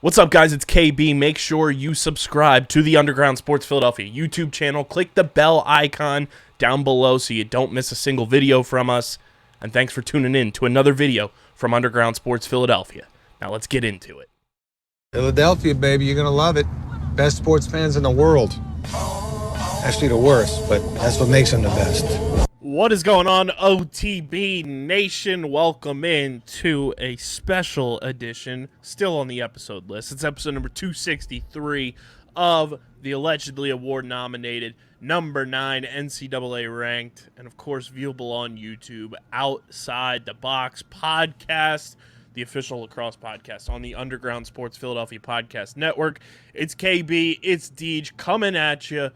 What's up, guys? It's KB. Make sure you subscribe to the Underground Sports Philadelphia YouTube channel. Click the bell icon down below so you don't miss a single video from us. And thanks for tuning in to another video from Underground Sports Philadelphia. Now let's get into it. Philadelphia, baby, you're going to love it. Best sports fans in the world. Actually, the worst, but that's what makes them the best. What is going on, OTB Nation? Welcome in to a special edition, still on the episode list. It's episode number 263 of the allegedly award-nominated number 9 NCAA ranked, and of course viewable on YouTube, Outside the Box podcast, the official lacrosse podcast on the Underground Sports Philadelphia Podcast Network. It's KB, it's Deej coming at you.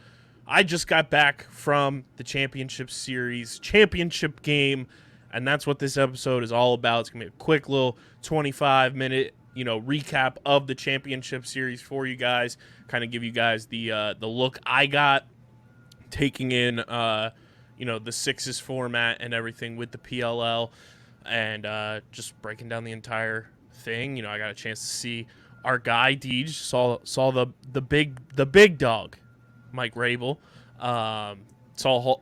I just got back from the championship series, championship game, and that's what this episode is all about. It's going to be a quick little 25-minute, recap of the championship series for you guys, kind of give you guys the look I got, taking in, the sixes format and everything with the PLL, and just breaking down the entire thing. I got a chance to see our guy, Deej, saw the big dog, Mike Rabel. Saw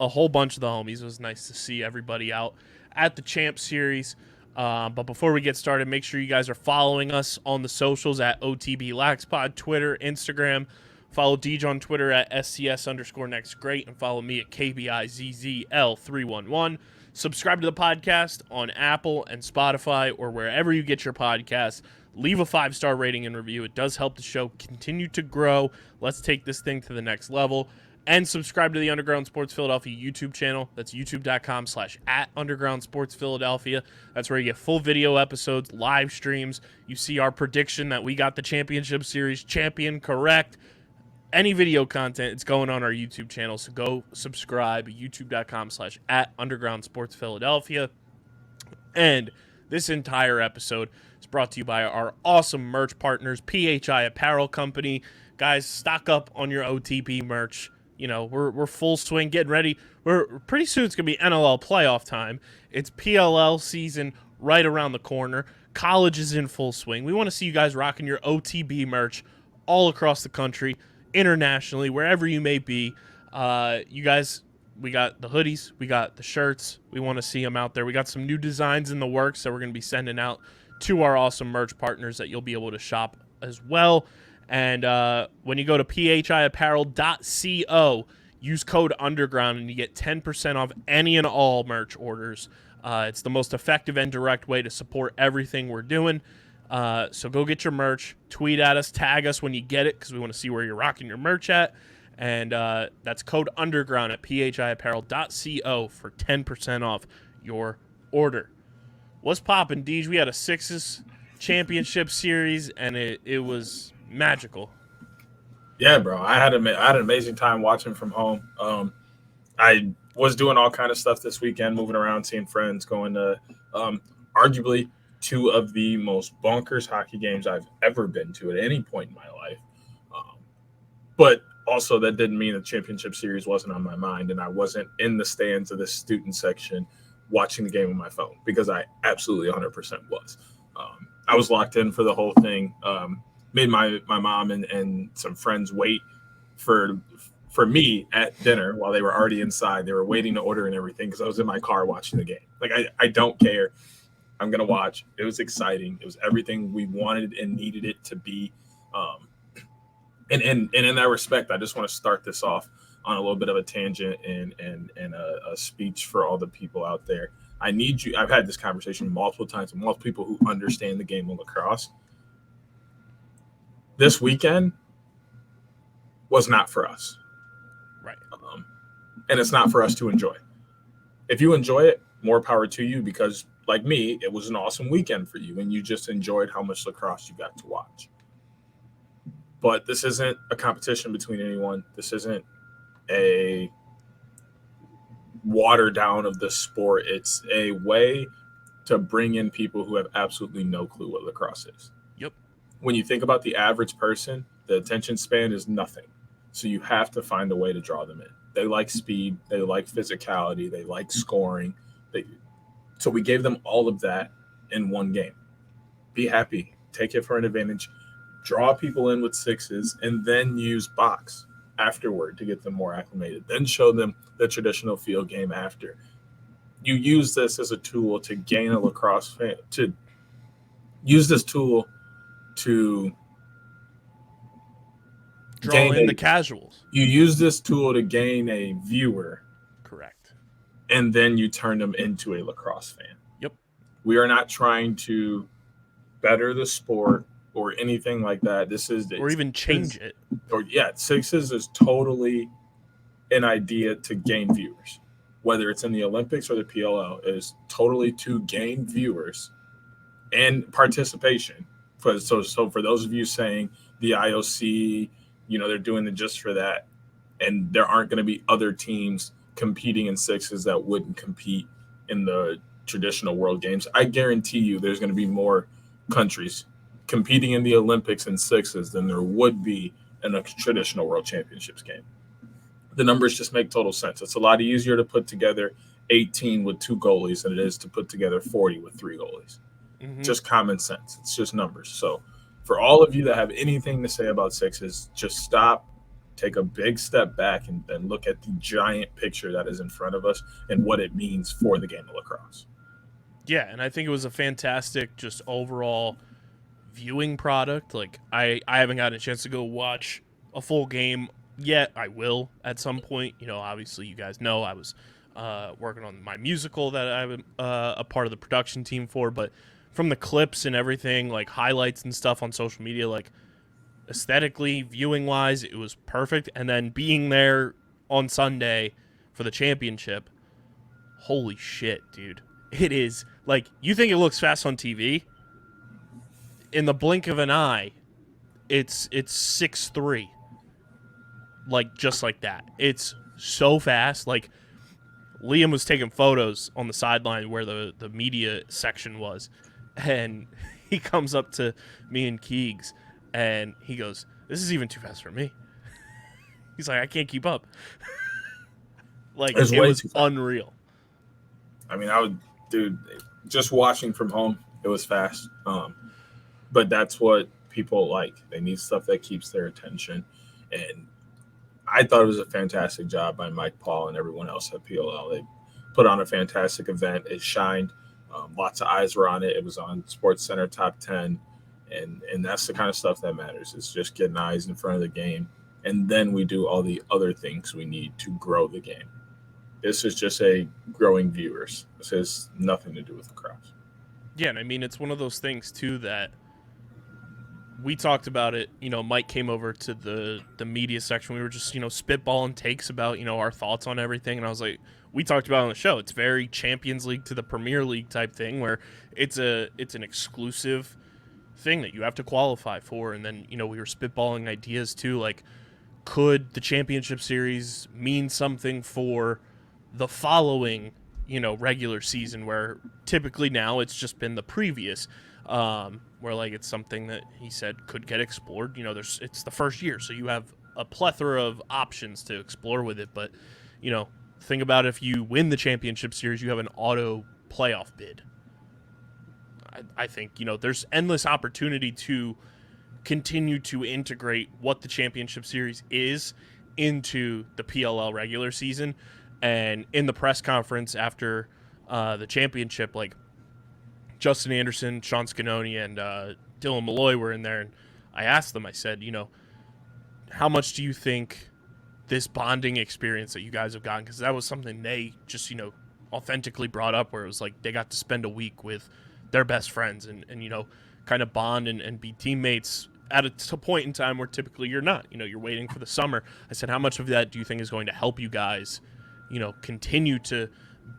a whole bunch of the homies. It was nice to see everybody out at the Champ Series. But before we get started, make sure you guys are following us on the socials at OTBLaxPod, Twitter, Instagram. Follow Deej on Twitter at SCS_NextGreat, and follow me at KBIZZL311. Subscribe to the podcast on Apple and Spotify or wherever you get your podcasts. Leave a 5-star rating and review. It does help the show continue to grow. Let's take this thing to the next level. And subscribe to the Underground Sports Philadelphia YouTube channel. That's youtube.com/@UndergroundSportsPhiladelphia. That's where you get full video episodes, live streams. You see our prediction that we got the championship series champion correct. Any video content, it's going on our YouTube channel. So go subscribe, youtube.com/@UndergroundSportsPhiladelphia. And this entire episode is brought to you by our awesome merch partners, PHI Apparel Company. Guys, stock up on your OTP merch. We're full swing, getting ready. We're pretty soon it's going to be NLL playoff time. It's PLL season right around the corner. College is in full swing. We want to see you guys rocking your OTB merch all across the country, internationally, wherever you may be. You guys, we got the hoodies, we got the shirts. We want to see them out there. We got some new designs in the works that we're going to be sending out to our awesome merch partners that you'll be able to shop as well. And when you go to phiapparel.co, use code underground and you get 10% off any and all merch orders. It's the most effective and direct way to support everything we're doing. So go get your merch, tweet at us, tag us when you get it, because we want to see where you're rocking your merch at. And that's code underground at phiapparel.co for 10% off your order. What's poppin', Deej? We had a Sixes championship series, and it was magical. Yeah, bro. I had an amazing time watching from home. I was doing all kind of stuff this weekend, moving around, seeing friends, going to arguably two of the most bonkers hockey games I've ever been to at any point in my life. But also that didn't mean the championship series wasn't on my mind, and I wasn't in the stands of the student section watching the game on my phone, because I absolutely 100% was. I was locked in for the whole thing. Made my mom and some friends wait for me at dinner while they were already inside. They were waiting to order and everything because I was in my car watching the game. Like, I don't care. I'm going to watch. It was exciting. It was everything we wanted and needed it to be. And in that respect, I just want to start this off on a little bit of a tangent and a speech for all the people out there. I need you. I've had this conversation multiple times with multiple people who understand the game of lacrosse. This weekend was not for us. Right. And it's not for us to enjoy. If you enjoy it, more power to you, because like me, it was an awesome weekend for you and you just enjoyed how much lacrosse you got to watch. But this isn't a competition between anyone. This isn't a water down of the sport. It's a way to bring in people who have absolutely no clue what lacrosse is. Yep. When you think about the average person, the attention span is nothing. So you have to find a way to draw them in. They like speed. They like physicality. They like scoring. So we gave them all of that in one game. Be happy. Take it for an advantage. draw people in with sixes, and then use box afterward to get them more acclimated. Then show them the traditional field game after. You use this as a tool to gain a lacrosse fan, to use this tool to Draw in the casuals. You use this tool to gain a viewer. Correct. And then you turn them into a lacrosse fan. Yep. We are not trying to better the sport or anything like that. Or even change it. Sixes is totally an idea to gain viewers. Whether it's in the Olympics or the PLL, it is totally to gain viewers and participation. So for those of you saying the IOC, they're doing it just for that, and there aren't going to be other teams competing in sixes that wouldn't compete in the traditional World Games, I guarantee you there's going to be more countries competing in the Olympics in sixes than there would be in a traditional World Championships game. The numbers just make total sense. It's a lot easier to put together 18 with 2 goalies than it is to put together 40 with 3 goalies. Mm-hmm. Just common sense. It's just numbers. So for all of you that have anything to say about sixes, just stop, take a big step back, and then look at the giant picture that is in front of us and what it means for the game of lacrosse. Yeah, and I think it was a fantastic just overall viewing product. Like, I haven't gotten a chance to go watch a full game yet. I will at some point. Obviously you guys know I was working on my musical that I'm a part of the production team for, but from the clips and everything, like highlights and stuff on social media, like aesthetically, viewing wise, it was perfect. And then being there on Sunday for the championship, holy shit, dude. It is like, you think it looks fast on TV, in the blink of an eye it's 6-3. Like, just like that. It's so fast. Like, Liam was taking photos on the sideline where the media section was, and he comes up to me and Keegs, and he goes, "This is even too fast for me." He's like, "I can't keep up." Like, it was unreal. I mean, just watching from home, it was fast. But that's what people like. They need stuff that keeps their attention. And I thought it was a fantastic job by Mike Paul and everyone else at PLL. They put on a fantastic event. It shined. Lots of eyes were on it. It was on SportsCenter Top 10. And that's the kind of stuff that matters. It's just getting eyes in front of the game. And then we do all the other things we need to grow the game. This is just a growing viewers. This has nothing to do with lacrosse. Yeah, and I mean, it's one of those things, too, that we talked about it. Mike came over to the media section. We were just, spitballing takes about, our thoughts on everything. And I was like, we talked about it on the show. It's very Champions League to the Premier League type thing, where it's an exclusive thing that you have to qualify for. And then, we were spitballing ideas, too, like, could the championship series mean something for the following, regular season, where typically now it's just been the previous, where like it's something that he said could get explored. It's the first year, so you have a plethora of options to explore with it. But, think about if you win the championship series, you have an auto playoff bid. I think, there's endless opportunity to continue to integrate what the championship series is into the PLL regular season. And in the press conference after the championship, like, Justin Anderson, Sean Scanoni, and Dylan Malloy were in there, and I asked them, I said, how much do you think this bonding experience that you guys have gotten, because that was something they just, authentically brought up, where it was like they got to spend a week with their best friends and kind of bond and be teammates at a point in time where typically you're not. You're waiting for the summer. I said, how much of that do you think is going to help you guys continue to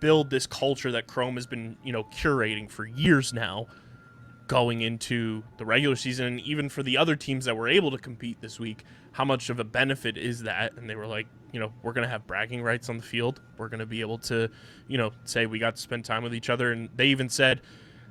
build this culture that Chrome has been, curating for years now, going into the regular season, and even for the other teams that were able to compete this week, how much of a benefit is that? And they were like, we're going to have bragging rights on the field. We're going to be able to, say we got to spend time with each other. And they even said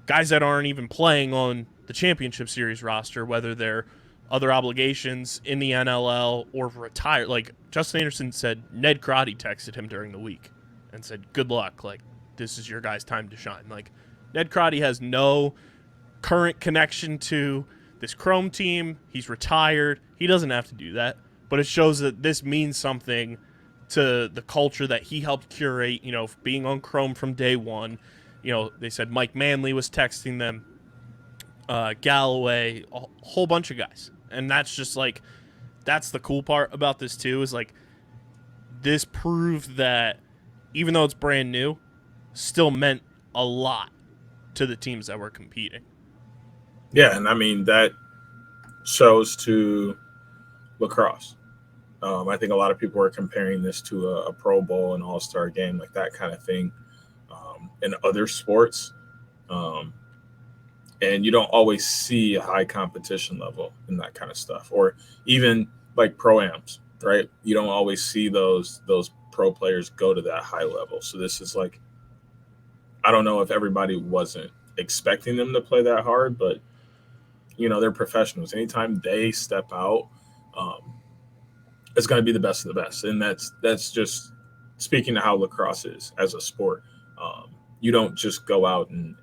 guys that aren't even playing on the championship series roster, whether they're other obligations in the NLL or retired. Like, Justin Anderson said, Ned Crotty texted him during the week and said, good luck. Like, this is your guys' time to shine. Like, Ned Crotty has no current connection to this Chrome team. He's retired. He doesn't have to do that. But it shows that this means something to the culture that he helped curate, being on Chrome from day one. They said Mike Manley was texting them, Galloway, a whole bunch of guys. And that's just that's the cool part about this too, is this proved that even though it's brand new, still meant a lot to the teams that were competing. Yeah, and I mean, that shows to lacrosse. I think a lot of people are comparing this to a Pro Bowl, an All-Star game, like that kind of thing, in other sports. And you don't always see a high competition level in that kind of stuff, or even like pro-ams, right? You don't always see those pro players go to that high level. So this is I don't know if everybody wasn't expecting them to play that hard, but they're professionals. Anytime they step out, it's going to be the best of the best. And that's just speaking to how lacrosse is as a sport. You don't just go out and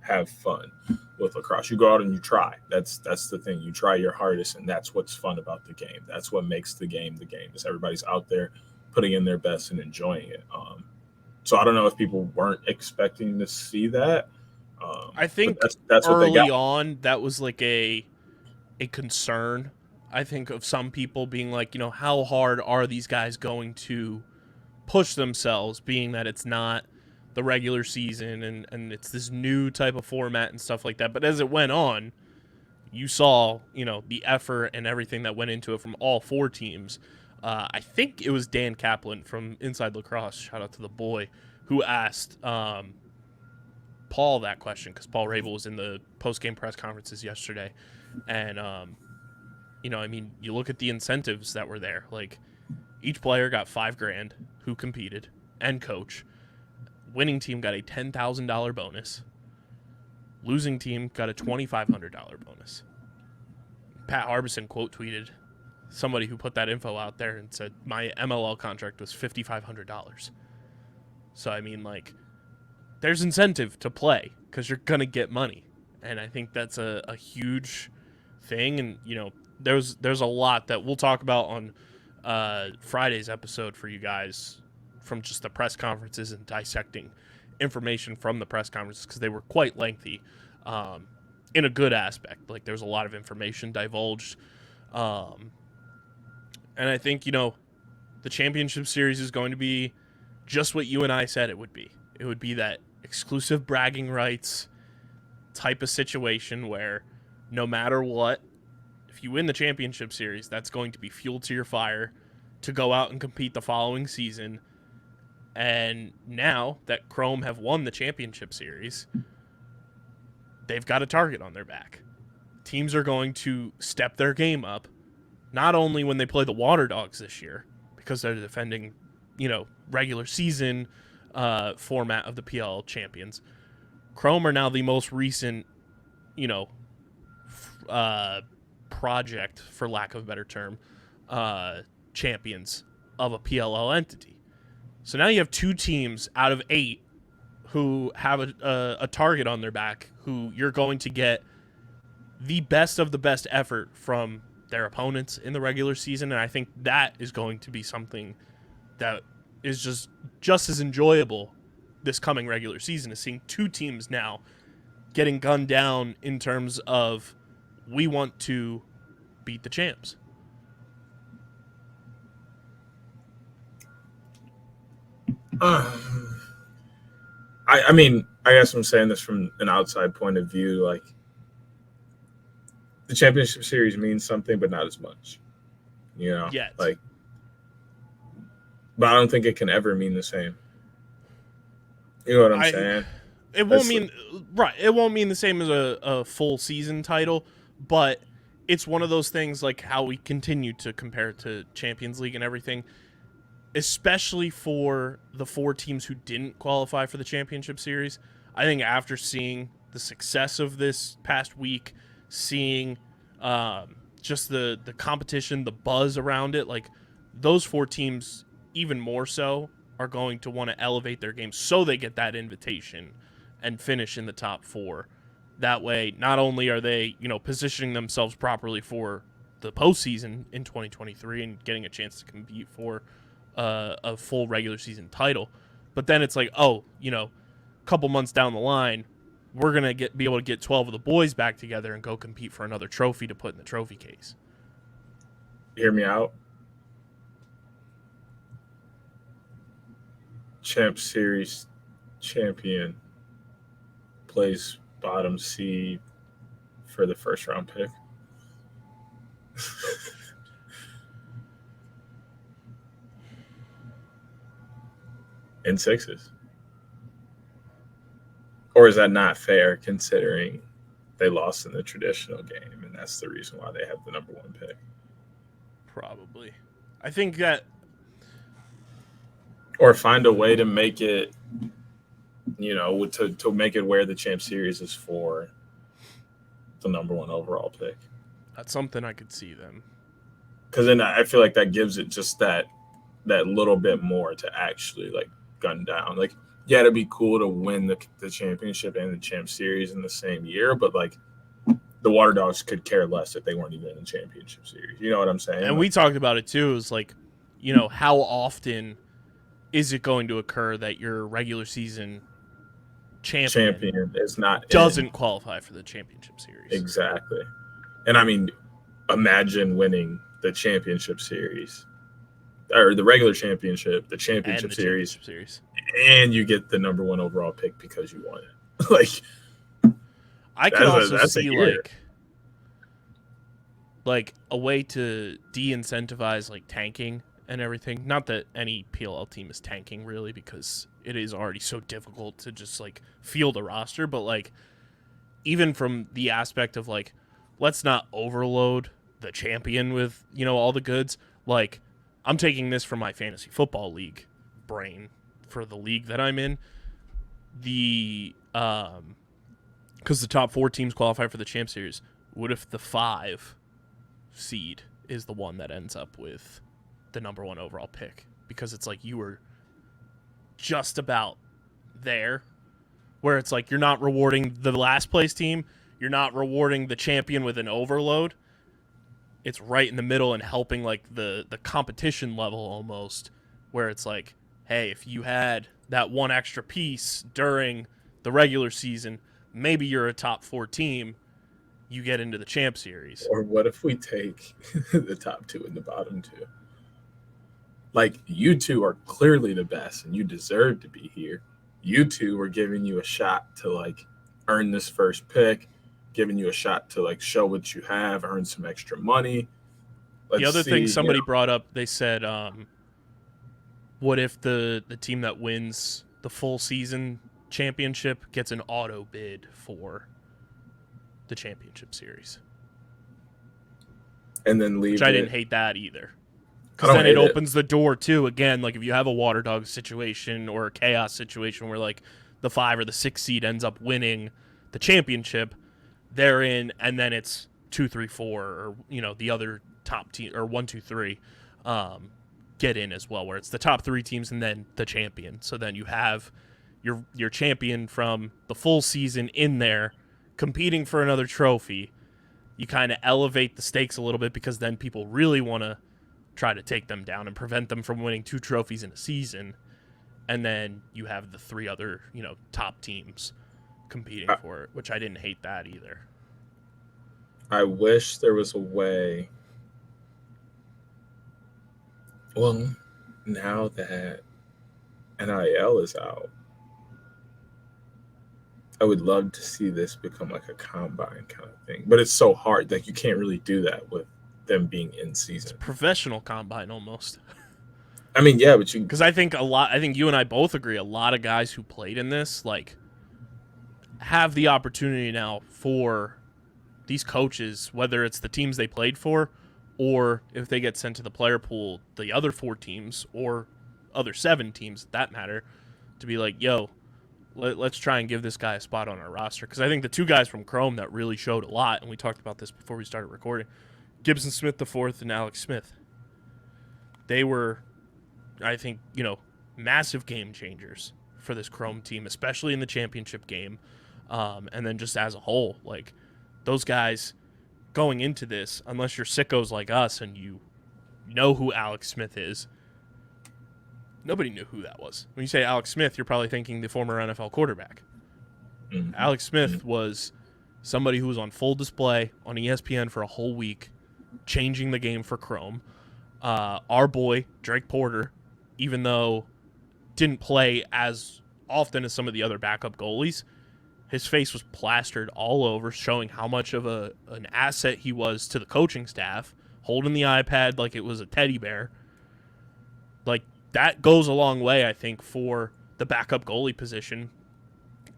have fun with lacrosse. You go out and you try. That's the thing. You try your hardest, and that's what's fun about the game. That's what makes the game the game, is everybody's out there putting in their best and enjoying it. So I don't know if people weren't expecting to see that. I think that's what early they got. on that was a concern, I think, of some people being how hard are these guys going to push themselves, being that it's not the regular season and it's this new type of format and stuff like that. But as it went on, you saw, the effort and everything that went into it from all four teams. I think it was Dan Kaplan from Inside Lacrosse, shout out to the boy, who asked Paul that question, because Paul Rabel was in the post-game press conferences yesterday. And, you look at the incentives that were there. Each player got $5,000 who competed, and coach. Winning team got a $10,000 bonus. Losing team got a $2,500 bonus. Pat Harbison quote tweeted somebody who put that info out there and said, my MLL contract was $5,500. So, there's incentive to play because you're going to get money. And I think that's a huge thing. And, there's a lot that we'll talk about on Friday's episode for you guys, from just the press conferences and dissecting information from the press conferences, because they were quite lengthy, in a good aspect. There's a lot of information divulged. And I think, the championship series is going to be just what you and I said it would be. It would be that exclusive bragging rights type of situation where no matter what, if you win the championship series, that's going to be fuel to your fire to go out and compete the following season. And now that Chrome have won the championship series, they've got a target on their back. Teams are going to step their game up, not only when they play the Water Dogs this year, because they're defending, regular season format of the PLL champions. Chrome are now the most recent, project, for lack of a better term, champions of a PLL entity. So now you have two teams out of 8 who have a target on their back, who you're going to get the best of the best effort from their opponents in the regular season. And I think that is going to be something that is just as enjoyable this coming regular season, is seeing two teams now getting gunned down in terms of, we want to beat the champs. I guess I'm saying this from an outside point of view. The championship series means something, but not as much. Yes. But I don't think it can ever mean the same. You know what I'm saying? It won't mean right. It won't mean the same as a full season title, but it's one of those things, like how we continue to compare it to Champions League and everything, especially for the 4 teams who didn't qualify for the championship series. I think after seeing the success of this past week, seeing just the competition, the buzz around it, those 4 teams even more so are going to want to elevate their game so they get that invitation and finish in the top 4 That way, not only are they, positioning themselves properly for the postseason in 2023 and getting a chance to compete for a full regular season title, but then it's like, a couple months down the line, we're going to be able to get 12 of the boys back together and go compete for another trophy to put in the trophy case. Hear me out. Champ Series champion plays bottom seed for the first round pick. In sixes. Or is that not fair considering they lost in the traditional game and that's the reason why they have the number one pick? Probably. I think that... Or find a way to make it, to make it where the Champ Series is for the number one overall pick. That's something I could see them. Because then I feel like that gives it just that little bit more to actually like gun down. Like, yeah, it'd be cool to win the championship and the Champ Series in the same year, but like the Water Dogs could care less if they weren't even in the championship series. You know what I'm saying? And we talked about it too. Is like, how often is it going to occur that your regular season champion is not doesn't qualify for the championship series? Exactly. And I mean, imagine winning the championship series or the regular championship, the championship series, and you get the number one overall pick because you won it. Like, I could also see like a way to de-incentivize like tanking and everything. Not that any PLL team is tanking really, because it is already so difficult to just like field a roster, but like even from the aspect of like, let's not overload the champion with, all the goods. Like, I'm taking this from my fantasy football league brain for the league that I'm in. Because the top 4 teams qualify for the Champ Series. What if the 5 seed is the one that ends up with the number one overall pick? Because it's like you were just about there, where it's like you're not rewarding the last place team, you're not rewarding the champion with an overload. It's right in the middle and helping like the competition level almost, where it's like, hey, if you had that one extra piece during the regular season, maybe you're a top 4 team, you get into the Champ Series. Or what if we take the top 2 and the bottom 2? Like, you two are clearly the best and you deserve to be here. You two are giving you a shot to like earn this first pick, giving you a shot to like show what you have, earn some extra money. The other thing somebody brought up, they said, what if the team that wins the full season championship gets an auto bid for the championship series? And then leave. Which I didn't hate that either. Because then it opens the door too. Again, like if you have a Water Dog situation or a chaos situation where like the 5 or the 6 seed ends up winning the championship, they're in, and then it's 2, 3, 4, or the other top team, or 1, 2, 3, get in as well, where it's the top 3 teams and then the champion. So then you have your champion from the full season in there competing for another trophy. You kind of elevate the stakes a little bit, because then people really want to try to take them down and prevent them from winning 2 trophies in a season. And then you have the 3 other, top teams competing for it, which I didn't hate that either. I wish there was a way. Well, now that NIL is out, I would love to see this become like a combine kind of thing. But it's so hard. Like, you can't really do that with them being in season. It's a professional combine almost. I mean, yeah, but because I think you and I both agree, a lot of guys who played in this like have the opportunity now for these coaches, whether it's the teams they played for, or if they get sent to the player pool, the other 4 teams or other 7 teams that matter, to be like, yo, let's try and give this guy a spot on our roster. Because I think the 2 guys from Chrome that really showed a lot, and we talked about this before we started recording, Gibson Smith IV and Alex Smith, they were, I think, massive game changers for this Chrome team, especially in the championship game. And then just as a whole, like those guys going into this, unless you're sickos like us and you know who Alex Smith is, nobody knew who that was. When you say Alex Smith, you're probably thinking the former NFL quarterback. Mm-hmm. Alex Smith was somebody who was on full display on ESPN for a whole week, changing the game for Chrome. Our boy, Drake Porter, even though didn't play as often as some of the other backup goalies, his face was plastered all over, showing how much of an asset he was to the coaching staff, holding the iPad like it was a teddy bear. Like, that goes a long way, I think, for the backup goalie position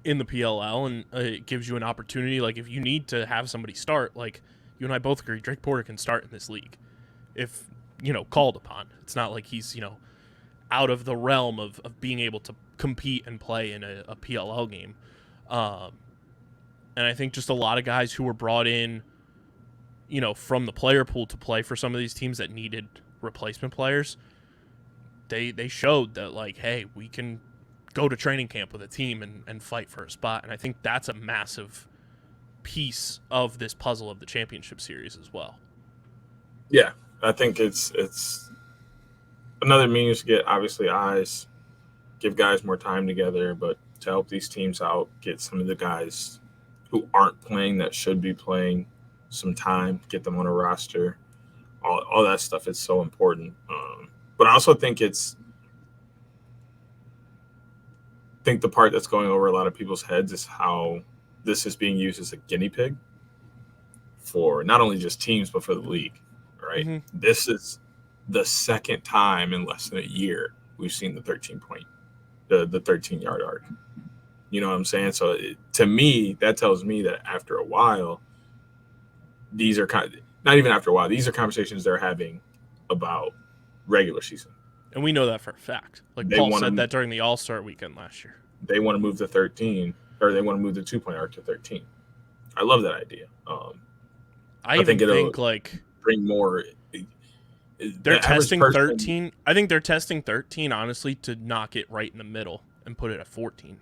in the PLL, and it gives you an opportunity. Like, if you need to have somebody start, like, you and I both agree, Drake Porter can start in this league if, called upon. It's not like he's, out of the realm of being able to compete and play in a PLL game. And I think just a lot of guys who were brought in, from the player pool to play for some of these teams that needed replacement players, they showed that, like, hey, we can go to training camp with a team and fight for a spot. And I think that's a massive piece of this puzzle of the championship series as well. Yeah, I think it's another means to get, obviously, eyes, give guys more time together, but to help these teams out, get some of the guys who aren't playing that should be playing some time, get them on a roster. All that stuff is so important. But I also think the part that's going over a lot of people's heads is how this is being used as a guinea pig for not only just teams, but for the league, right? Mm-hmm. This is the second time in less than a year we've seen the 13-yard arc. You know what I'm saying? So to me, that tells me that after a while, these are not even after a while, these are conversations they're having about regular season. And we know that for a fact. Like Paul said that during the All-Star weekend last year. They want to move the 13, or they want to move the 2-point arc to 13. I love that idea. I think it'll bring more. They're testing 13. I think they're testing 13, honestly, to knock it right in the middle and put it at 14.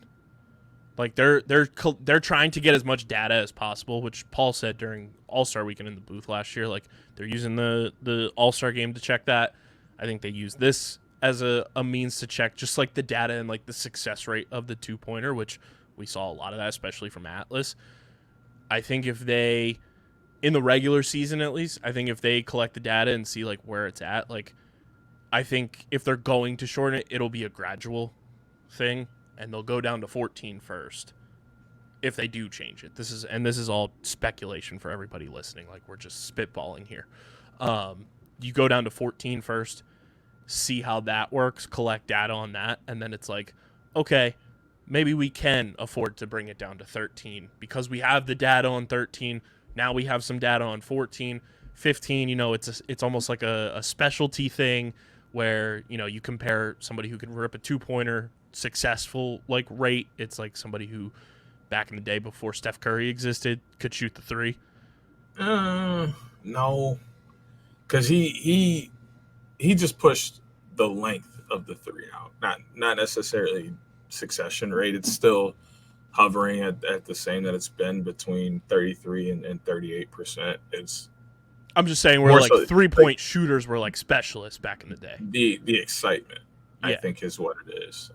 Like they're trying to get as much data as possible, which Paul said during All-Star weekend in the booth last year. Like they're using the All-Star game to check that. I think they use this as a means to check just like the data and like the success rate of the 2-pointer, which we saw a lot of that, especially from Atlas. I think if they, in the regular season at least, I think if they collect the data and see like where it's at, like I think if they're going to shorten it, it'll be a gradual thing and they'll go down to 14 first if they do change it. This is all speculation for everybody listening. Like we're just spitballing here. You go down to 14 first, see how that works, collect data on that, and then it's like, okay, maybe we can afford to bring it down to 13 because we have the data on 13. Now we have some data on 14, 15. It's almost like a specialty thing where you compare somebody who can rip a 2-pointer successful like rate. It's like somebody who back in the day before Steph Curry existed could shoot the 3. No, because he just pushed the length of the 3 out, not necessarily succession rate. It's still hovering at the same that it's been between 33 and 38%. I'm just saying we're like 3-point shooters were like specialists back in the day. The excitement, I think, is what it is.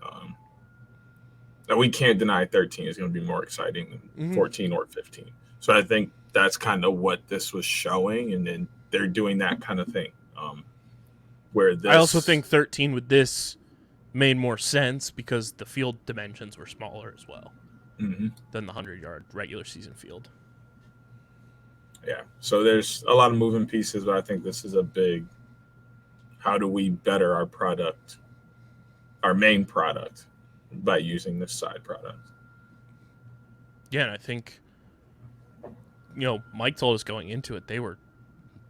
Now we can't deny 13 is going to be more exciting than 14 or 15. So I think that's kind of what this was showing, and then they're doing that kind of thing. I also think 13 with this made more sense because the field dimensions were smaller as well than the 100-yard regular season field. Yeah, so there's a lot of moving pieces, but I think this is a big, how do we better our product, our main product, by using this side product? Yeah, and I think, Mike told us going into it, they were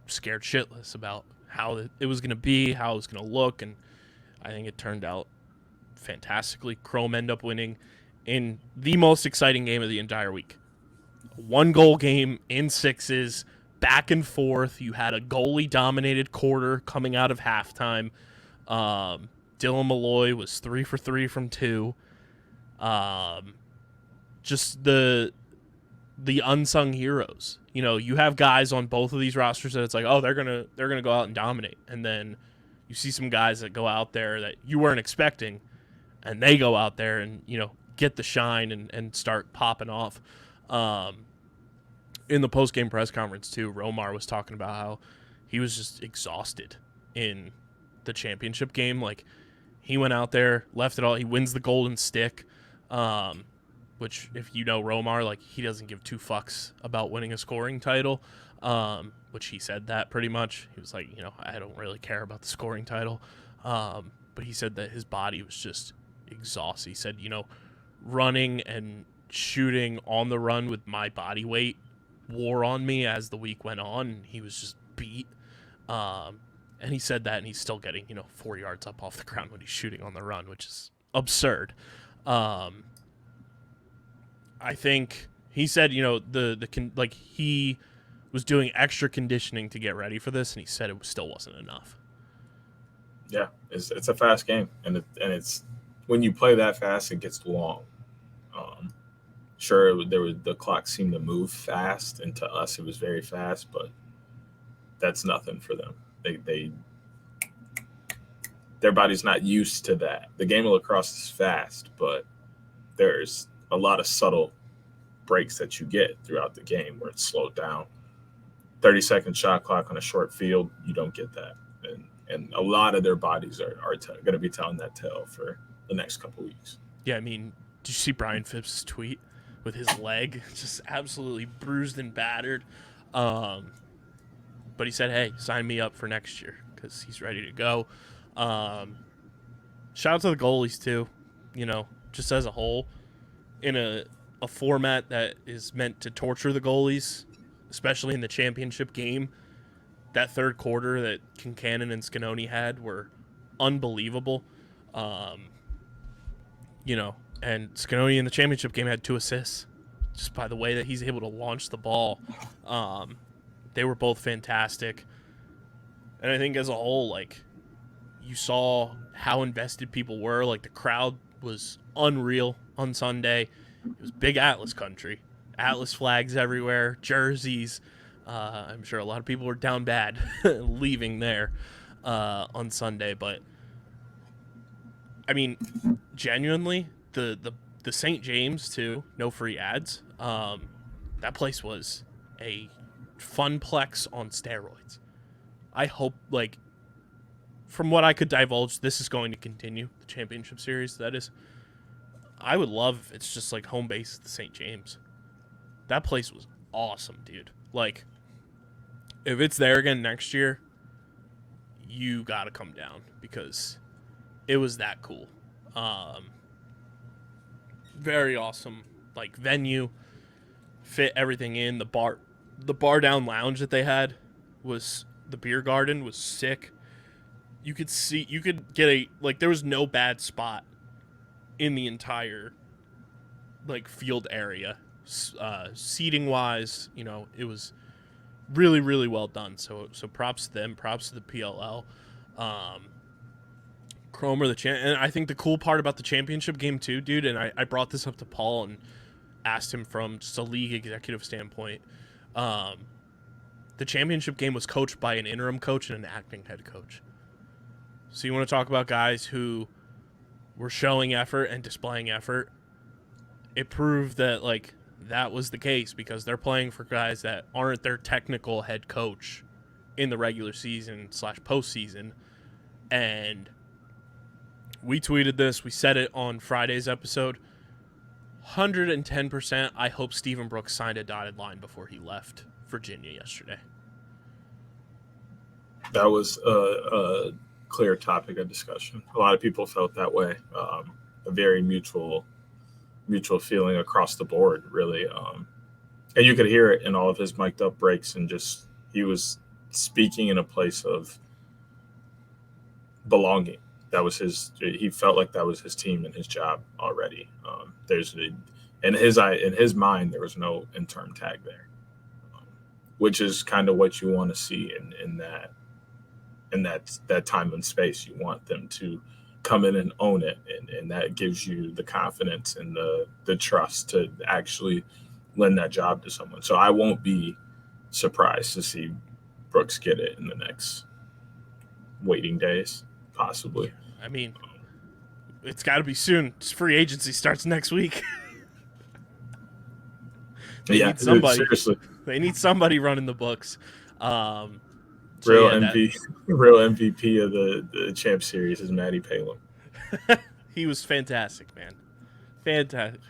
scared shitless about how it was going to be, how it was going to look, and I think it turned out fantastically. Chrome end up winning in the most exciting game of the entire week. 1-goal game in 6s, back and forth. You had a goalie-dominated quarter coming out of halftime. Dylan Malloy was 3 for 3 from 2. just the unsung heroes. You know, you have guys on both of these rosters that it's like, oh, they're gonna go out and dominate, and then you see some guys that go out there that you weren't expecting, and they go out there and, you know, get the shine and start popping off. In the post-game press conference too, Romar was talking about how he was just exhausted in the championship game. Like, he went out there, left it all. He wins the golden stick, which, if you know Romar, like, he doesn't give two fucks about winning a scoring title, which he said that pretty much. He was like, you know, I don't really care about the scoring title. But he said that his body was just exhausted. He said, you know, running and shooting on the run with my body weight wore on me as the week went on, and he was just beat. And he said that, and he's still getting, you know, 4 yards up off the ground when he's shooting on the run, which is absurd. I think he said, you know, he was doing extra conditioning to get ready for this, and he said it still wasn't enough. Yeah, it's a fast game, and it's when you play that fast, it gets long. Sure, the clock seemed to move fast, and to us, it was very fast, but that's nothing for them. Their body's not used to that. The game of lacrosse is fast, but there's a lot of subtle breaks that you get throughout the game where it's slowed down. 30-second shot clock on a short field, you don't get that. And a lot of their bodies are going to be telling that tale for the next couple weeks. Yeah, I mean, did you see Brian Phipps' tweet with his leg just absolutely bruised and battered? But he said, hey, sign me up for next year because he's ready to go. Shout out to the goalies, too, you know, just as a whole. In a format that is meant to torture the goalies, especially in the championship game, that third quarter that Kincannon and Scanoni had were unbelievable. You know, and Scanoni in the championship game had 2 assists just by the way that he's able to launch the ball. They were both fantastic. And I think as a whole, like, you saw how invested people were. Like, the crowd was unreal on Sunday. It was big Atlas country. Atlas flags everywhere, jerseys. I'm sure a lot of people were down bad leaving there on Sunday. But, I mean, genuinely, the St. James, too, no free ads. That place was a funplex on steroids. I hope, like, from what I could divulge, this is going to continue, the championship series, that is. I would love if it's just, like, home base at the St. James. That place was awesome, dude. Like, if it's there again next year, you got to come down because it was that cool. Very awesome, like, venue, fit everything in. The bar down lounge that they had was, the beer garden was sick. You could get there was no bad spot in the entire, like, field area. Seating wise, you know, it was really, really well done. So props to them, props to the PLL. Cromer, and I think the cool part about the championship game too, dude, and I brought this up to Paul and asked him from just a league executive standpoint. The championship game was coached by an interim coach and an acting head coach. So you want to talk about guys who were showing effort and displaying effort. It proved that, like, that was the case because they're playing for guys that aren't their technical head coach in the regular season / postseason. And we tweeted this. We said it on Friday's episode. 110%. I hope Stephen Brooks signed a dotted line before he left Virginia yesterday. That was a clear topic of discussion. A lot of people felt that way. A very mutual feeling across the board, really. And you could hear it in all of his mic'd up breaks, and just he was speaking in a place of belonging. That was he felt like that was his team and his job already. In his mind, there was no interim tag there, which is kind of what you want to see in that time and space. You want them to come in and own it, and that gives you the confidence and the trust to actually lend that job to someone. So I won't be surprised to see Brooks get it in the next waiting days, possibly. I mean, it's got to be soon. Free agency starts next week. They need somebody. Seriously. They need somebody running the books. Real MVP of the Champ Series is Matty Palin. He was fantastic, man. Fantastic.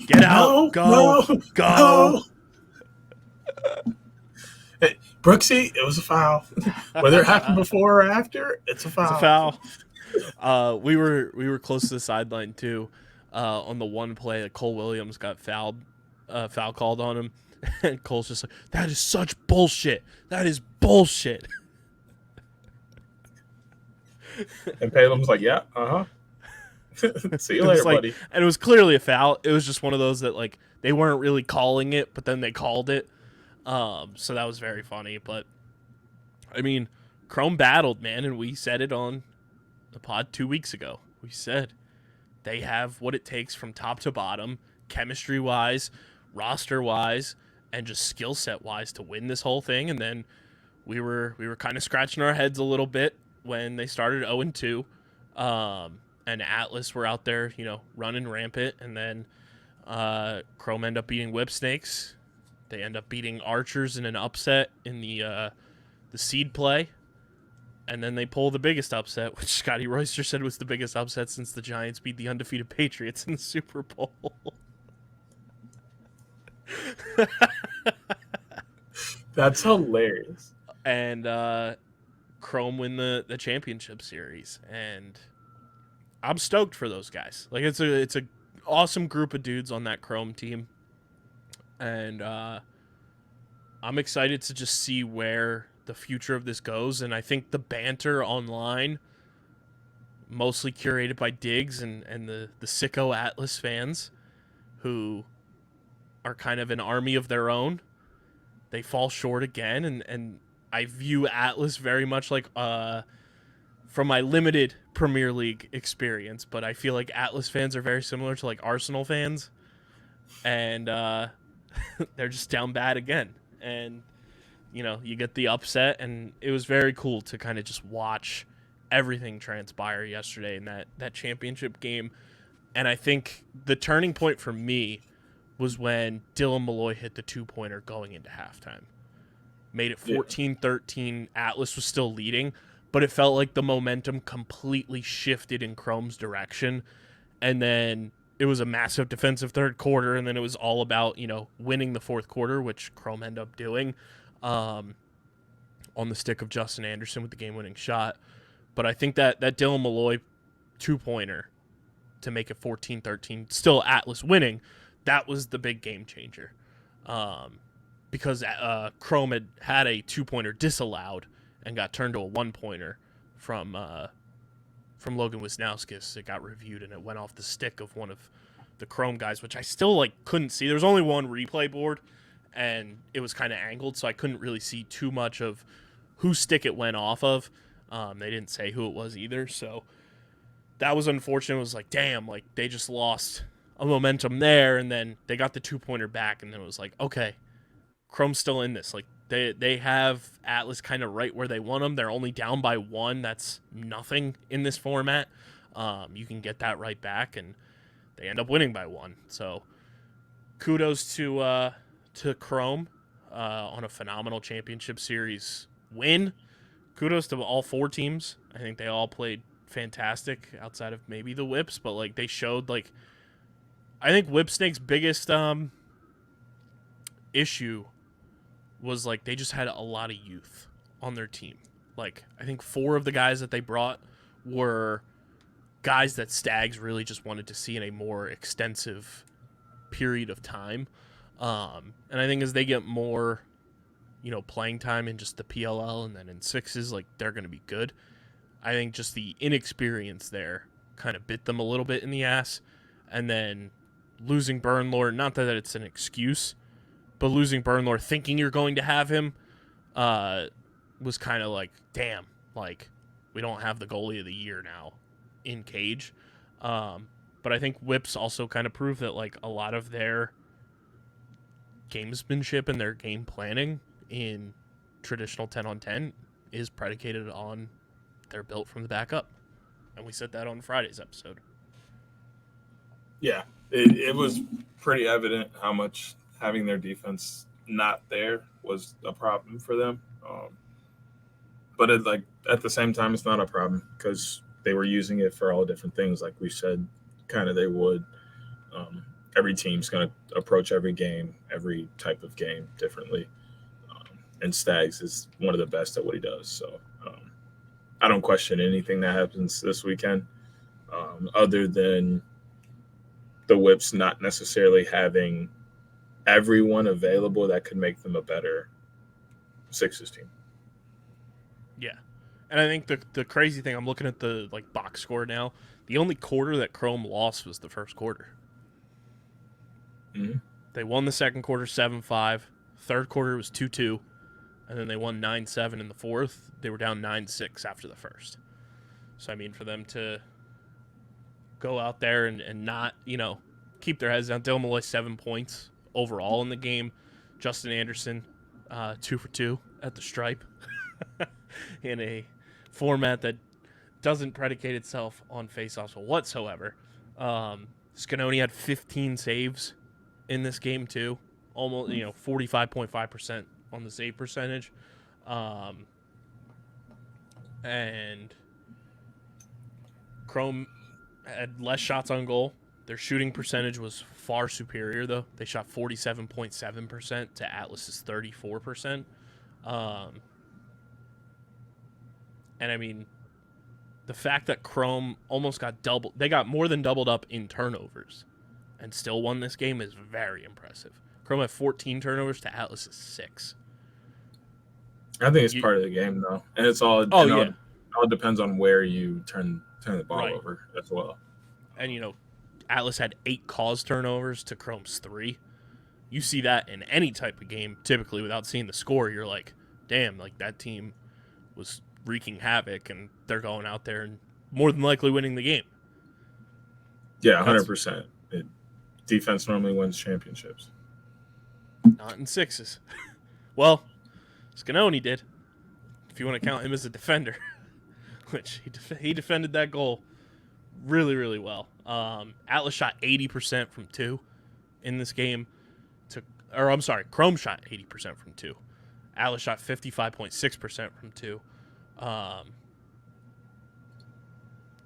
Get out. Go. Hey, Brooksy, it was a foul. Whether it happened before or after, it's a foul. It's a foul. We were close to the sideline too. On the one play that Cole Williams got foul called on him. And Cole's just like, that is such bullshit. That is bullshit. And Palin's like, yeah, see you later, buddy. And it was clearly a foul. It was just one of those that like they weren't really calling it, but then they called it. So that was very funny. But I mean, Chrome battled, man, and we said it on the pod 2 weeks ago. We said they have what it takes from top to bottom, chemistry wise, roster wise, and just skill set wise to win this whole thing. And then we were kind of scratching our heads a little bit when they started 0-2, and Atlas were out there, running rampant. And then Chrome end up beating Whip Snakes. They end up beating Archers in an upset in the seed play. And then they pull the biggest upset, which Scotty Royster said was the biggest upset since the Giants beat the undefeated Patriots in the Super Bowl. That's hilarious. And Chrome win the championship series, and I'm stoked for those guys. Like it's a awesome group of dudes on that Chrome team, and I'm excited to just see where the future of this goes. And I think the banter online, mostly curated by Diggs and the sicko Atlas fans, who are kind of an army of their own, they fall short again, and I view Atlas very much like, from my limited Premier League experience, but I feel like Atlas fans are very similar to like Arsenal fans, and they're just down bad again. And, you get the upset, and it was very cool to kind of just watch everything transpire yesterday in that championship game. And I think the turning point for me was when Dylan Malloy hit the 2-pointer going into halftime. Made it 14-13. Atlas was still leading, but it felt like the momentum completely shifted in Chrome's direction. And then it was a massive defensive third quarter, and then it was all about, winning the fourth quarter, which Chrome ended up doing on the stick of Justin Anderson with the game-winning shot. But I think that Dylan Malloy 2-pointer to make it 14-13, still Atlas winning, that was the big game changer. Because Chrome had a 2-pointer disallowed and got turned to a 1-pointer from Logan Wisnauskas. It got reviewed, and it went off the stick of one of the Chrome guys, which I still couldn't see. There was only one replay board, and it was kind of angled, so I couldn't really see too much of whose stick it went off of. They didn't say who it was either, so that was unfortunate. It was like, damn, they just lost a momentum there, and then they got the 2-pointer back, and then it was like, okay, Chrome's still in this. They have Atlas kind of right where they want them. They're only down by 1. That's nothing in this format. You can get that right back, and they end up winning by 1. So kudos to Chrome on a phenomenal championship series win. Kudos to all 4 teams. I think they all played fantastic outside of maybe the Whips, but they showed I think Whip Snake's biggest issue was they just had a lot of youth on their team. I think 4 of the guys that they brought were guys that Stags really just wanted to see in a more extensive period of time. And I think as they get more, playing time in just the PLL and then in sixes, they're going to be good. I think just the inexperience there kind of bit them a little bit in the ass. And then losing Burnlord, not that it's an excuse, but losing Burnlord thinking you're going to have him was kind of damn, we don't have the goalie of the year now in cage. But I think whips also kind of prove that like a lot of their gamesmanship and their game planning in traditional 10-on-10 is predicated on they're built from the back up. And we said that on Friday's episode. Yeah, it was pretty evident how much having their defense not there was a problem for them. But at the same time, it's not a problem because they were using it for all different things, like we said, kind of they would. Every team's going to approach every game, every type of game differently. And Staggs is one of the best at what he does. So I don't question anything that happens this weekend, other than the whips not necessarily having everyone available that could make them a better Sixers team. Yeah. And I think the crazy thing, I'm looking at the like box score now. The only quarter that Chrome lost was the first quarter. Mm-hmm. They won the second quarter 7-5. Third quarter was 2-2. And then they won 9-7 in the fourth. They were down 9-6 after the first. So, I mean, for them to go out there and not, keep their heads down. Dylan Malloy, 7 points overall in the game. Justin Anderson, 2 for 2 at the stripe in a format that doesn't predicate itself on faceoffs whatsoever. Scanoni had 15 saves in this game too, almost 45.5% on the save percentage, and Chrome had less shots on goal. Their shooting percentage was far superior though. They shot 47.7% to Atlas's 34%, and I mean, the fact that Chrome almost got doubled, they got more than doubled up in turnovers and still won this game is very impressive. Chrome had 14 turnovers to Atlas's 6. I think it's part of the game, though. And it's all, all depends on where you turn the ball over as well. And, Atlas had 8 caused turnovers to Chrome's 3. You see that in any type of game, typically, without seeing the score, you're like, damn, like that team was wreaking havoc, and they're going out there and more than likely winning the game. Yeah, 100%. Defense normally wins championships. Not in sixes. Well, Scanoni did, if you want to count him as a defender, which he defended that goal really, really well. Atlas shot 80% from 2 in this game. Chrome shot 80% from 2. Atlas shot 55.6% from 2.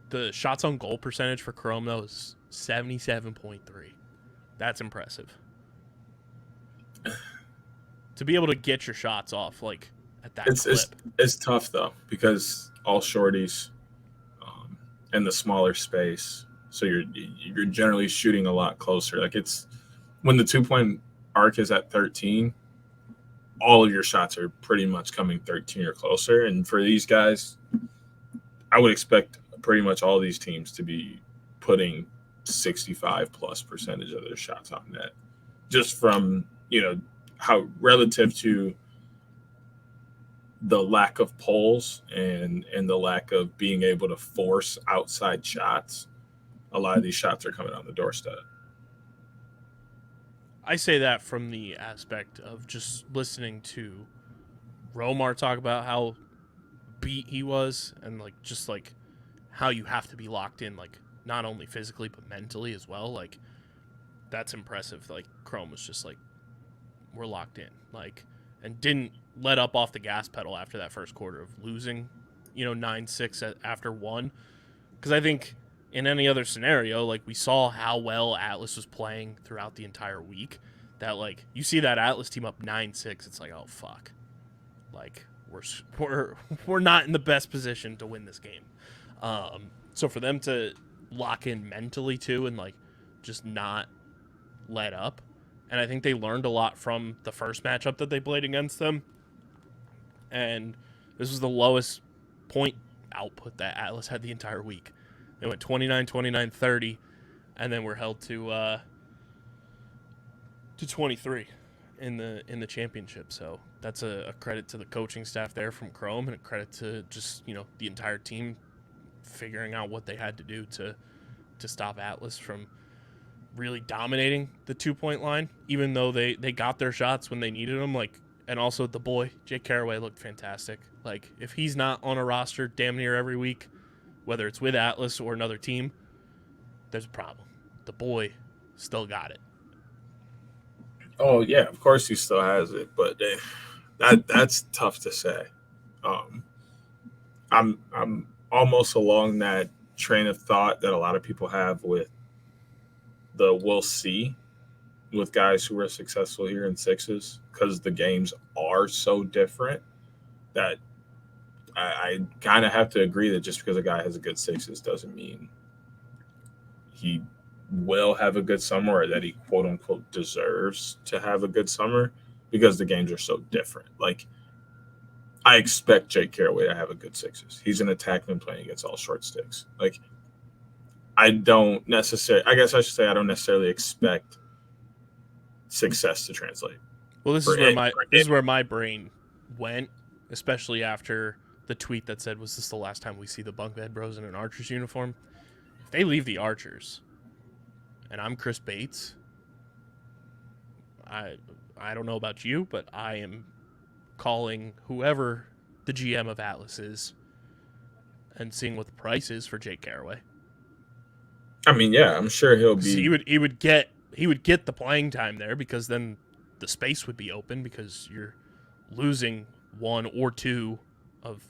The shots on goal percentage for Chrome, though, is 77.3. That's impressive. To be able to get your shots off like at that clip. It's tough, though, because all shorties in the smaller space, so you're generally shooting a lot closer. Like it's when the 2-point arc is at 13, all of your shots are pretty much coming 13 or closer. And for these guys, I would expect pretty much all these teams to be putting 65+% of their shots on net, just from how relative to the lack of poles and the lack of being able to force outside shots. A lot of these shots are coming on the doorstep. I say that from the aspect of just listening to Romar talk about how beat he was, and just how you have to be locked in, not only physically but mentally as well. That's impressive. Chrome was just we're locked in, and didn't let up off the gas pedal after that first quarter of losing, 9-6 after 1. Because I think in any other scenario, we saw how well Atlas was playing throughout the entire week, that you see that Atlas team up 9-6, it's oh fuck, we're not in the best position to win this game. So for them to lock in mentally too, and just not let up, and I think they learned a lot from the first matchup that they played against them. And this was the lowest point output that Atlas had the entire week. They went 29, 29, 30, and then were held to 23 in the championship. So that's a credit to the coaching staff there from Chrome, and a credit to just the entire team figuring out what they had to do to stop Atlas from really dominating the 2-point line, even though they got their shots when they needed them. Like, and also the boy, Jake Caraway, looked fantastic. Like, if he's not on a roster damn near every week, whether it's with Atlas or another team, there's a problem. The boy still got it. Oh, yeah, of course he still has it, but that's tough to say. I'm almost along that train of thought that a lot of people have with the we'll see with guys who are successful here in sixes, because the games are so different that I kind of have to agree that just because a guy has a good sixes doesn't mean he will have a good summer or that he quote unquote deserves to have a good summer, because the games are so different. Like, I expect Jake Caraway to have a good sixes. He's an attackman playing against all short sticks. Like, I don't necessarily expect success to translate. Well, this is where my brain went, especially after the tweet that said, "Was this the last time we see the bunk bed bros in an Archers uniform?" If they leave the Archers, and I'm Chris Bates, I don't know about you, but I am calling whoever the GM of Atlas is and seeing what the price is for Jake Caraway. I mean, yeah, I'm sure he'll be. He would get the playing time there, because then the space would be open, because you're losing one or two of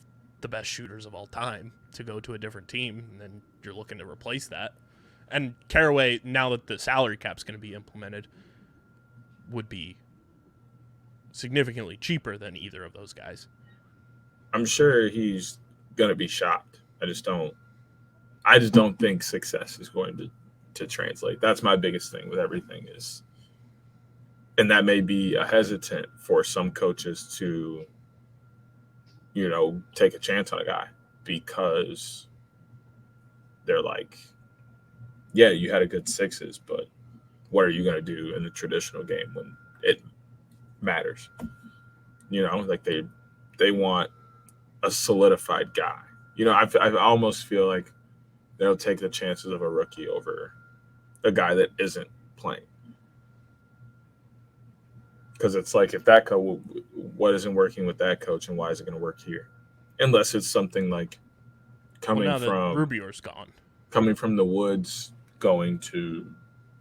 the best shooters of all time to go to a different team, and then you're looking to replace that. And Caraway, now that the salary cap's going to be implemented, would be significantly cheaper than either of those guys. I'm sure he's going to be shocked. I just don't think success is going to translate. That's my biggest thing with everything is, and that may be a hesitant for some coaches to, take a chance on a guy, because they're like, yeah, you had a good sixes, but what are you going to do in the traditional game when it matters? Like they want a solidified guy. I almost feel like they'll take the chances of a rookie over a guy that isn't playing. Because it's like, if that coach, what isn't working with that coach, and why is it going to work here? Unless it's something like coming from Rubior's gone, coming from the Woods, going to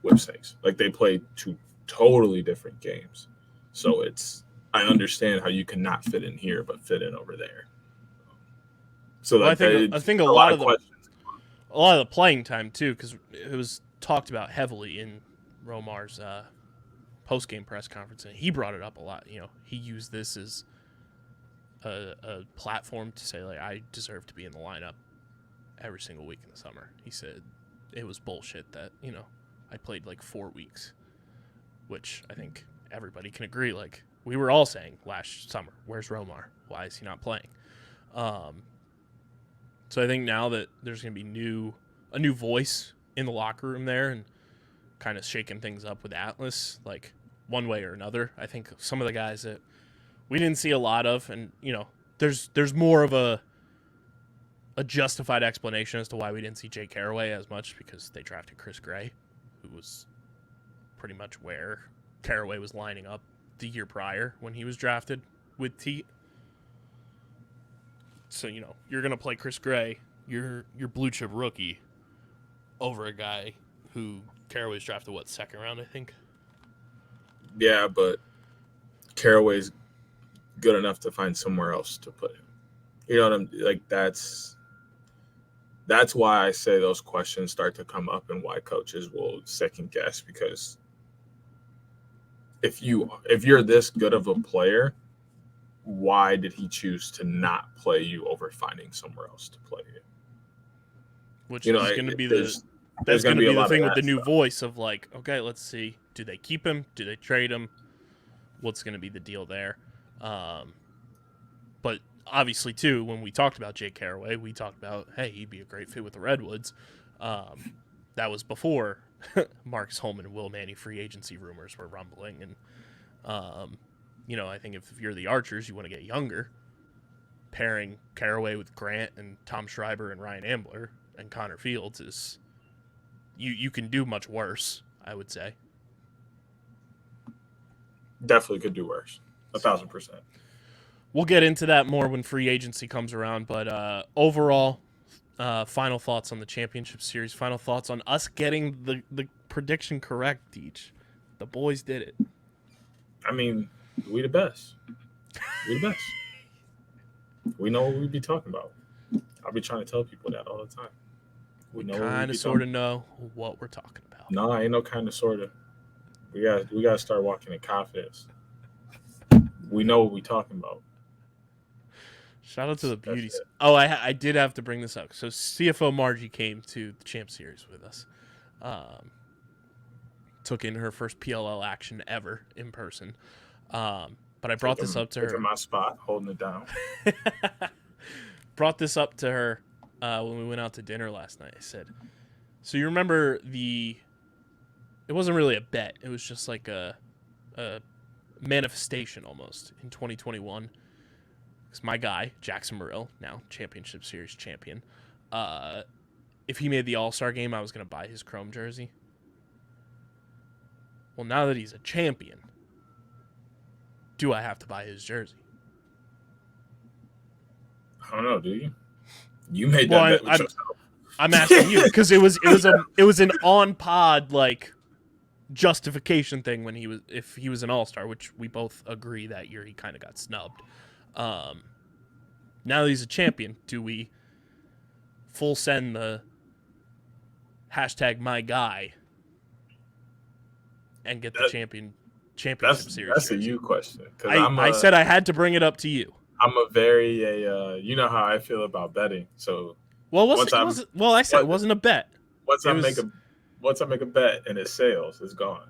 Whipsnakes. Like, they play two totally different games. So I understand how you cannot fit in here but fit in over there. So I think a lot of the playing time too, because it was talked about heavily in Romar's post-game press conference, and he brought it up a lot. He used this as a platform to say, like, I deserve to be in the lineup every single week in the summer. He said it was bullshit that I played like 4 weeks, which I think everybody can agree. Like, we were all saying last summer, where's Romar? Why is he not playing? So I think now that there's going to be a new voice in the locker room there, and kind of shaking things up with Atlas, like, one way or another. I think some of the guys that we didn't see a lot of, and there's more of a justified explanation as to why we didn't see Jake Caraway as much, because they drafted Chris Gray, who was pretty much where Caraway was lining up the year prior when he was drafted with Teat. So, you're going to play Chris Gray, your blue chip rookie, over a guy who Caraway's drafted, second round, I think? Yeah, but Caraway's good enough to find somewhere else to put him. You know what I'm like? That's why I say those questions start to come up, and why coaches will second guess, because if you're this good of a player, why did he choose to not play you over finding somewhere else to play you? Which is going to be that's going to be the thing with the new voice of, like, okay, let's see. Do they keep him? Do they trade him? What's going to be the deal there? But obviously, too, when we talked about Jake Caraway, we talked about, hey, he'd be a great fit with the Redwoods. That was before Marcus Holman and Will Manny free agency rumors were rumbling. And, I think if you're the Archers, you want to get younger. pairing Caraway with Grant and Tom Schreiber and Ryan Ambler and Connor Fields is you can do much worse, I would say. Definitely could do worse. 1,000%. We'll get into that more when free agency comes around, but overall, final thoughts on the championship series. Final thoughts on us getting the prediction correct, Deej. The boys did it. I mean, we the best. We the best. We know what we be talking about. I'll be trying to tell people that all the time. We kind of sort of know what we're talking about. No, ain't no kind of sort of. We got to start walking in confidence. We know what we talking about. Shout out to the beauties. Oh, I did have to bring this up. So CFO Margie came to the Champ Series with us. Took in her first PLL action ever in person. But I brought this up to her. In my spot, holding it down. Brought this up to her when we went out to dinner last night. I said, so you remember it wasn't really a bet. It was just like a manifestation almost in 2021. Because my guy, Jackson Morrill, now Championship Series champion, if he made the All-Star game, I was going to buy his Chrome jersey. Well, now that he's a champion, do I have to buy his jersey? I don't know, do you? You made that bet with yourself. I'm asking you because it was an on-pod like justification thing if he was an All-Star, which we both agree that year he kind of got snubbed. Now that he's a champion, do we full send the hashtag my guy and get the championship series? That's jersey? a you question. I said I had to bring it up to you. I'm a very you know how I feel about betting. So I said it wasn't a bet. Once I make a bet and it sails, it's gone.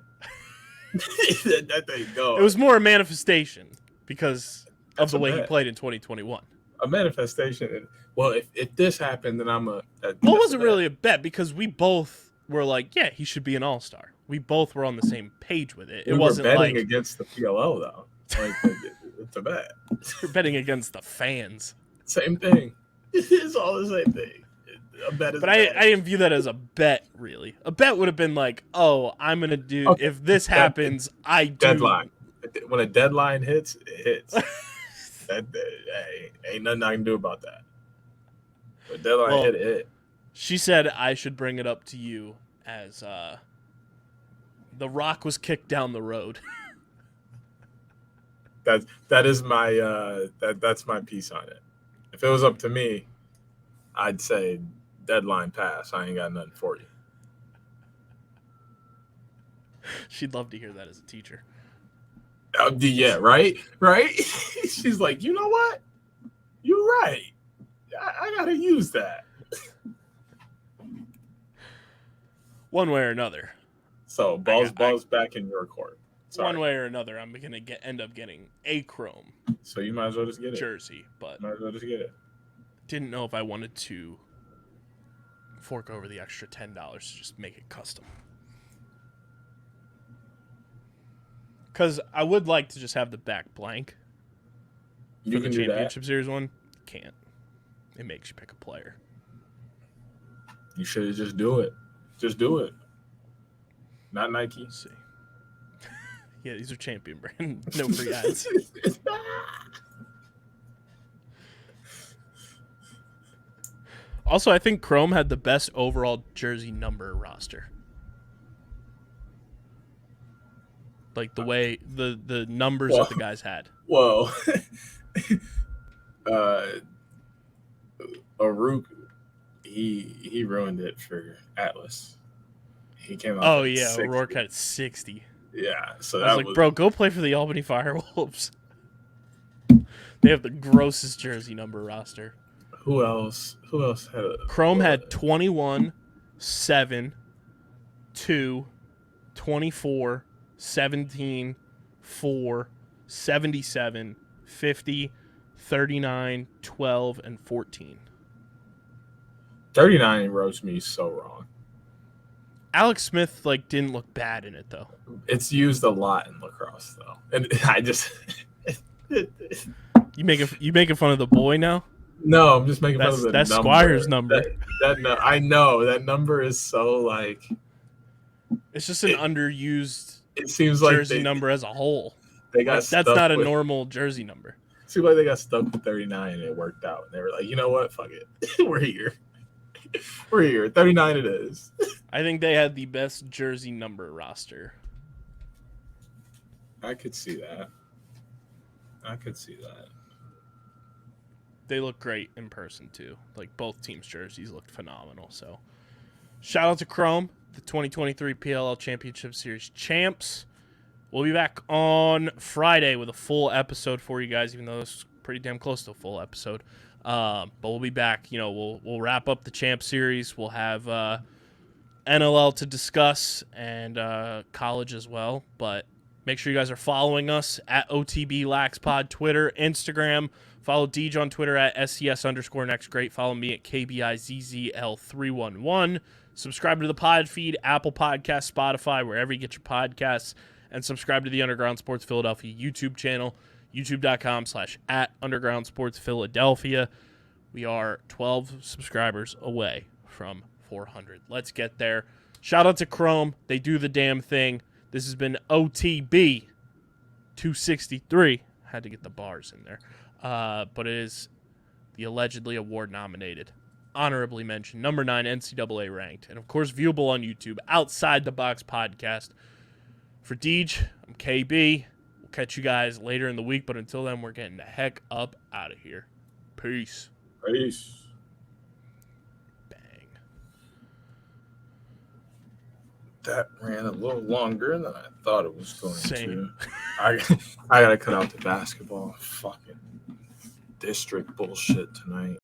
that thing gone. It was more a manifestation because of the way bet. he played in 2021. A manifestation. Well, if this happened, then I'm a. Well, it wasn't really a bet because we both were like, yeah, he should be an All-Star. We both were on the same page with it. It wasn't betting like against the PLL though. Like it's a bet. We're betting against the fans. Same thing. It's all the same thing. A bet is but I didn't view that as a bet, really. A bet would have been like, oh, I'm going to do, if this happens, I do. Deadline. When a deadline hits, it hits. Ain't nothing I can do about that. When a deadline hit, it hit. She said I should bring it up to you as the rock was kicked down the road. That is my that's my piece on it. If it was up to me, I'd say deadline pass. I ain't got nothing for you. She'd love to hear that as a teacher. Yeah, right. She's like, you know what? You're right. I gotta use that. One way or another. So balls back in your court. Sorry. One way or another, I'm gonna end up getting a Chrome. So you might as well just get it. Jersey, but might as well just get it. Didn't know if I wanted to fork over the extra $10 to just make it custom. Because I would like to just have the back blank. You for can the do Championship that. Series one. Can't. It makes you pick a player. You should just do it. Just do it. Not Nike. Let's see. Yeah, these are champion brand. No free ads. Also, I think Chrome had the best overall jersey number roster. Like the way the numbers that the guys had. Whoa. Aruk, he ruined it for Atlas. He came out. Oh yeah, 60. O'Rourke had 60. Yeah, so I was like, bro, go play for the Albany Firewolves. They have the grossest jersey number roster. Who else had a Chrome had 21, 7, 2, 24, 17, 4, 77, 50, 39, 12, and 14. 39 roast me so wrong. Alex Smith didn't look bad in it though. It's used a lot in lacrosse though, and I just You making fun of the boy now? No, I'm just making fun of the That's number. Squire's number. I know that number is so like. It's just an underused It seems like jersey number as a whole. They got Like, that's stuck not a with, normal jersey number. Seems like they got stuck with 39 and it worked out. And they were like, you know what? Fuck it. We're here. We're here. 39 it is. I think they had the best jersey number roster. I could see that. They look great in person too. Like, both teams' jerseys looked phenomenal. So, shout out to Chrome, the 2023 PLL Championship Series champs. We'll be back on Friday with a full episode for you guys, even though it's pretty damn close to a full episode. But we'll be back. You know, we'll wrap up the champ series. We'll have NLL to discuss and college as well. But make sure you guys are following us at OTB LaxPod, Twitter, Instagram. Follow Deej on Twitter at SCS_NextGreat. Follow me at KBIZZL311. Subscribe to the pod feed, Apple Podcasts, Spotify, wherever you get your podcasts. And subscribe to the Underground Sports Philadelphia YouTube channel, youtube.com/@UndergroundSportsPhiladelphia. We are 12 subscribers away from 400. Let's get there. Shout out to Chrome. They do the damn thing. This has been OTB 263. Had to get the bars in there. But it is the allegedly award-nominated, honorably mentioned, number 9 NCAA ranked, and of course viewable on YouTube, Outside the Box podcast. For Deej, I'm KB. We'll catch you guys later in the week, but until then, we're getting the heck up out of here. Peace. Peace. Bang. That ran a little longer than I thought it was going Same. to. I gotta cut out the basketball fucking district bullshit tonight.